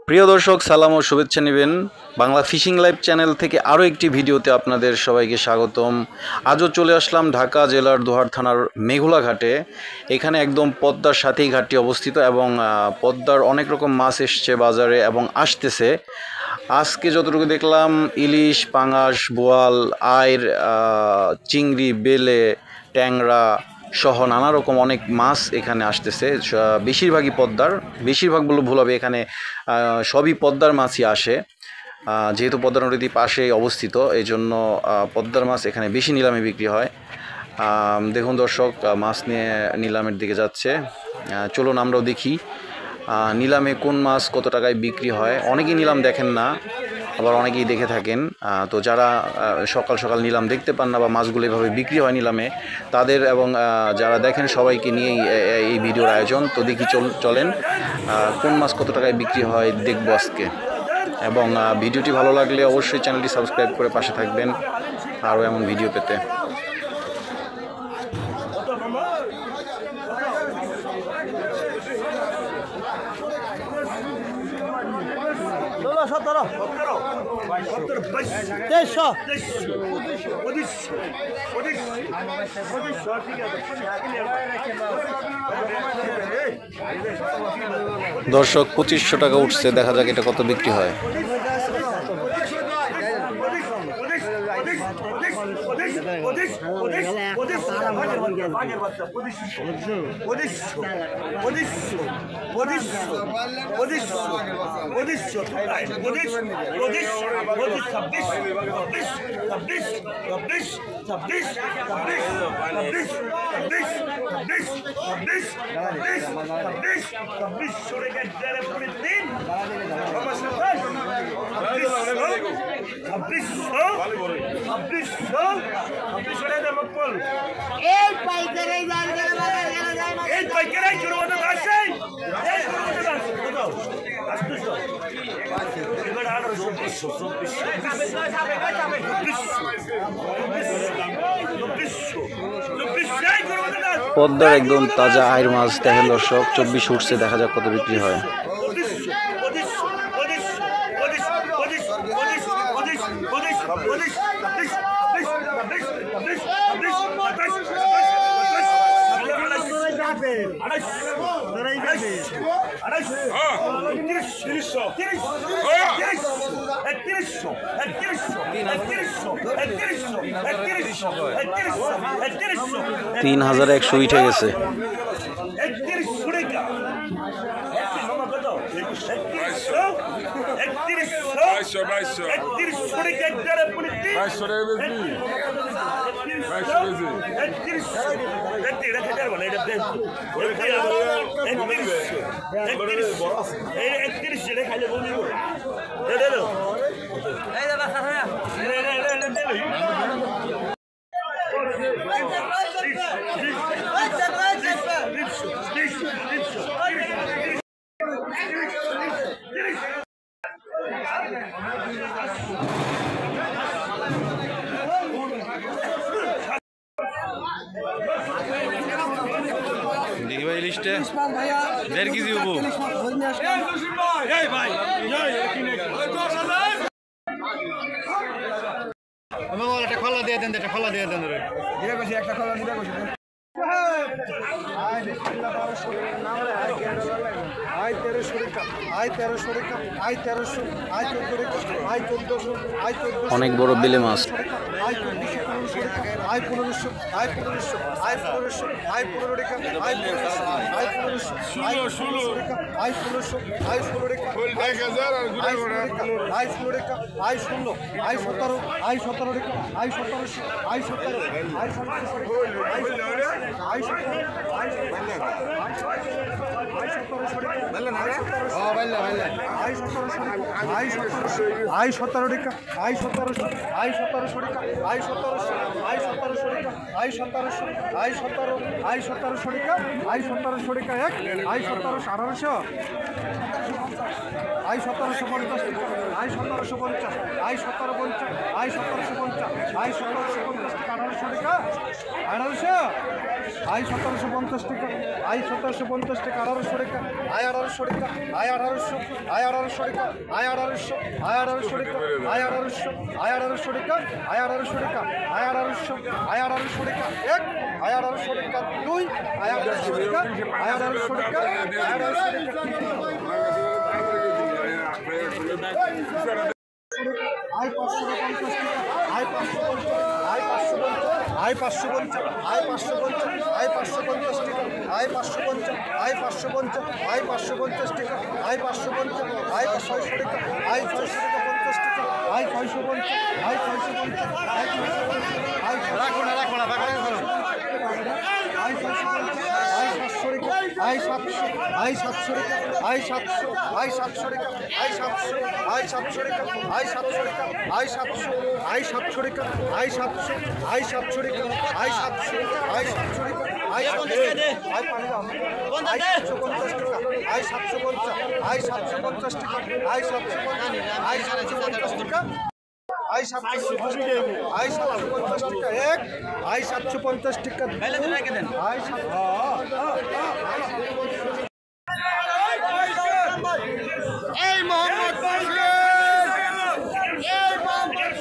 প্রিয় দর্শক, সালাম ও শুভেচ্ছা নেবেন বাংলা ফিশিং লাইভ চ্যানেল থেকে আরও একটি ভিডিওতে আপনাদের সবাইকে স্বাগতম। আজও চলে আসলাম ঢাকা জেলার দোহার থানার মেঘুলা ঘাটে। এখানে একদম পদ্মার সাথেই ঘাটটি অবস্থিত এবং পদ্মার অনেক রকম মাছ এসছে বাজারে এবং আসতেছে। আজকে যতটুকু দেখলাম ইলিশ, পাঙাশ, বোয়াল, আইর, চিংড়ি, বেলে, ট্যাংরা সহ নানা রকম অনেক মাছ এখানে আসতেছে। বেশিরভাগই পদ্মার, বেশিরভাগ বলে ভুল হবে, এখানে সবই পদ্মার মাছই আসে। যেহেতু পদ্মা নদীর পাশে অবস্থিত, এই জন্য পদ্মার মাছ এখানে বেশি নিলামে বিক্রি হয়। দেখুন দর্শক, মাছ নিয়ে নিলামের দিকে যাচ্ছে। চলুন আমরাও দেখি নিলামে কোন মাছ কত টাকায় বিক্রি হয়। অনেকেই নিলাম দেখেন না, আবার অনেকেই দেখে থাকেন। তো যারা সকাল সকাল নিলাম দেখতে পান না বা মাছগুলো এভাবে বিক্রি হয় নিলামে, তাদের এবং যারা দেখেন সবাইকে নিয়েই এই ভিডিওর আয়োজন। তো দেখি চলেন কোন মাছ কত টাকায় বিক্রি হয় দেখবো আজকে। এবং ভিডিওটি ভালো লাগলে অবশ্যই চ্যানেলটি সাবস্ক্রাইব করে পাশে থাকবেন আরও এমন ভিডিও পেতে। দর্শক 2500 টাকা উঠছে, দেখা যাক এটা কত বিক্রি হয়। পদ্মার একদম তাজা আইর মাছ দেখেন দর্শক, 24 উঠছে, দেখা যাক কত বিক্রি হয়। তিন 3100 উঠে গেছে। দেখি ভাই লিস্টে 1.5 কেজি হবো। একটা খোলা দিয়ে দেন, একটা খোলা দিয়ে দেন, একটা খোলা দিয়ে আই 1300 টাকা, আই 1300 টাকা, আই 1300, আই 1400, আই 1400, আই 1400। অনেক বড় বেলে মাছ। আই 1400, আই 1500, আই 1500, আই 1500, আই 15 টাকা, আই 1500, আই 1500, 16 টাকা, আই 1600, আই 16 টাকা, 1000 আর ঘুরে ঘুরে আই 16 টাকা, আই 16, আই 17, আই 17 টাকা, I 1700, I 17, I 1700, I 17, I 17 টাকা, আই 1700, আই 1700 টাকা, আই 1700, আই 1700 টাকা, আই 1700, আই 17, আই 1700 টাকা, আই 1700 টাকা এক, আই 1700, 1800, আই 1750 টাকা আই 1750 আই 1750 আই 1750 আই 1750 টাকা 1800 টাকা 1800 আই 1750 টাকা আই 1750 টাকা 1800 টাকা আই 1800 টাকা আই 1800 আই 1800 টাকা আই 1800 আই 1800 টাকা আই 1800 আই 1800 টাকা আই 1800 টাকা আই 1800 আই 1800 টাকা এক আই 1800 টাকা দুই আই 1800 টাকা আই 1800 টাকা আই 1800 টাকা আই 550 টাকা I 550 I 550 I 550 I 550 I 550 টাকা আই 550 আই 550 আই 550 টাকা আই 550 আই 600 টাকা আই 600 টাকা 50 টাকা আই 650 আই 650 আই 650 আই রাখো না বাগানে করো আই 650 আই 700 টাকা আই 700 আই 700 টাকা আই 700 আই 700 টাকা আই 700 আই 700 টাকা আই 700 টাকা আই 700 আই 700 টাকা আই 700 আই 700 টাকা আই 700 আই 700 টাকা আই 700 আই পানি দাও আই 750 টাকা আই 750 আই 750 টাকা আই 750 আই 750 টাকা আই 750 আই 750 টাকা এক আই 750 টাকা আই এই মোহাম্মদ বাশির এই মোহাম্মদ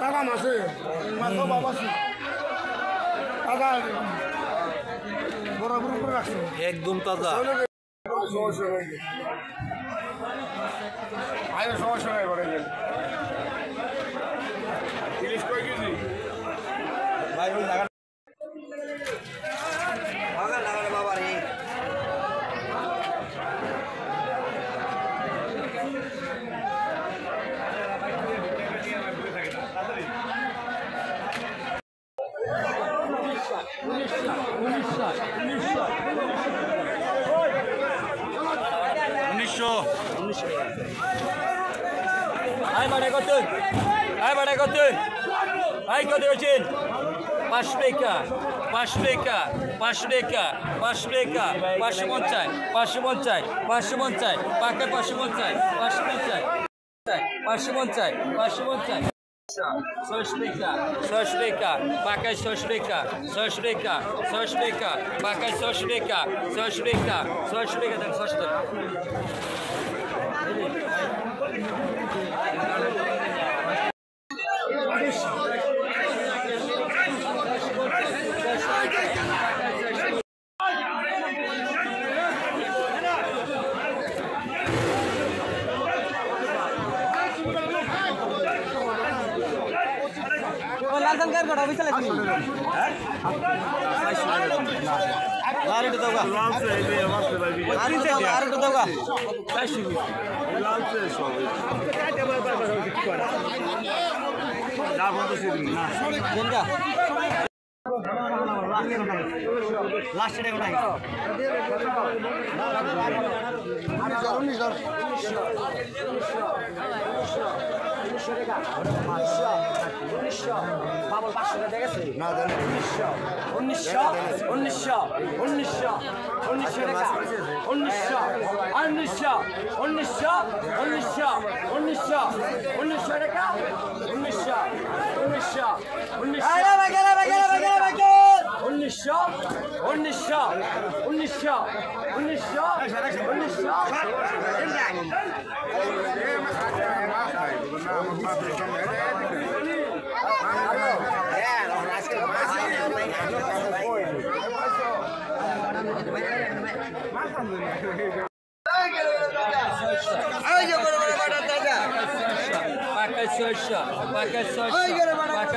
টাকা মাছে মাছ বাবা টাকা বরাবর করে রাখছো একদম তাজা সমস্যা নাই করে তিরিশ কয় কেজি ভাই ওই জায়গা বাবা রে আই বাড়া কত আই কত হচ্ছেন 500 টাকা 500 টাকা 500 টাকা 500 টাকা 550 550 550 পাকা 550 550 550 550 600 টাকা পাকা 600 টাকা 600 টাকা 600 টাকা পাকা 600 টাকা 600 টাকা 600 টাকা দেন 600 টাকা লালন কার বড় বিশাল আছে হ্যাঁ আরেকটু দাও আরেকটু দাও লাল সে সব যা বলতেছি না কোনটা লাস্ট ডে কোথায়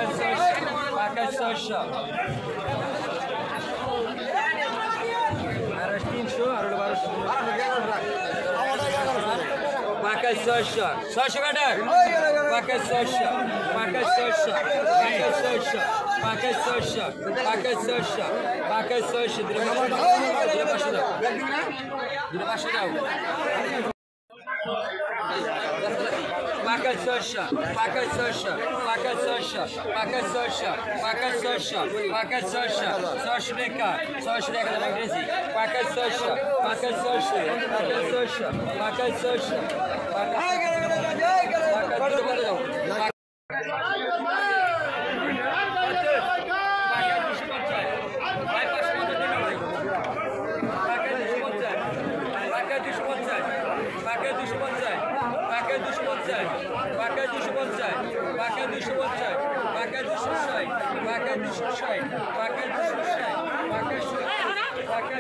600 টাকা পাকা 600 আর 300 আর 1200 পাকা 600 600 কাটা পাকা 600 পাকা 600 পাকা 600 পাকা 600 পাকা 600 পাকা 600 দিলে 500 দাও দিলে 500 দাও পাকা 600 পাকা 600 পাকা 600 পাকা 600 পাকা 600 পাকা 600 600 টাকা 600 টাকা দাম দিয়েছি পাকা 600 পাকা 600 পাকা 600 পাকা 600 পাকা দাও পাকা 250 পাকা 250 পাকা 250 পাকা 250 পাকা 260 পাকা 260 পাকা 260 পাকা 260 পাকা 260 পাকা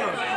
260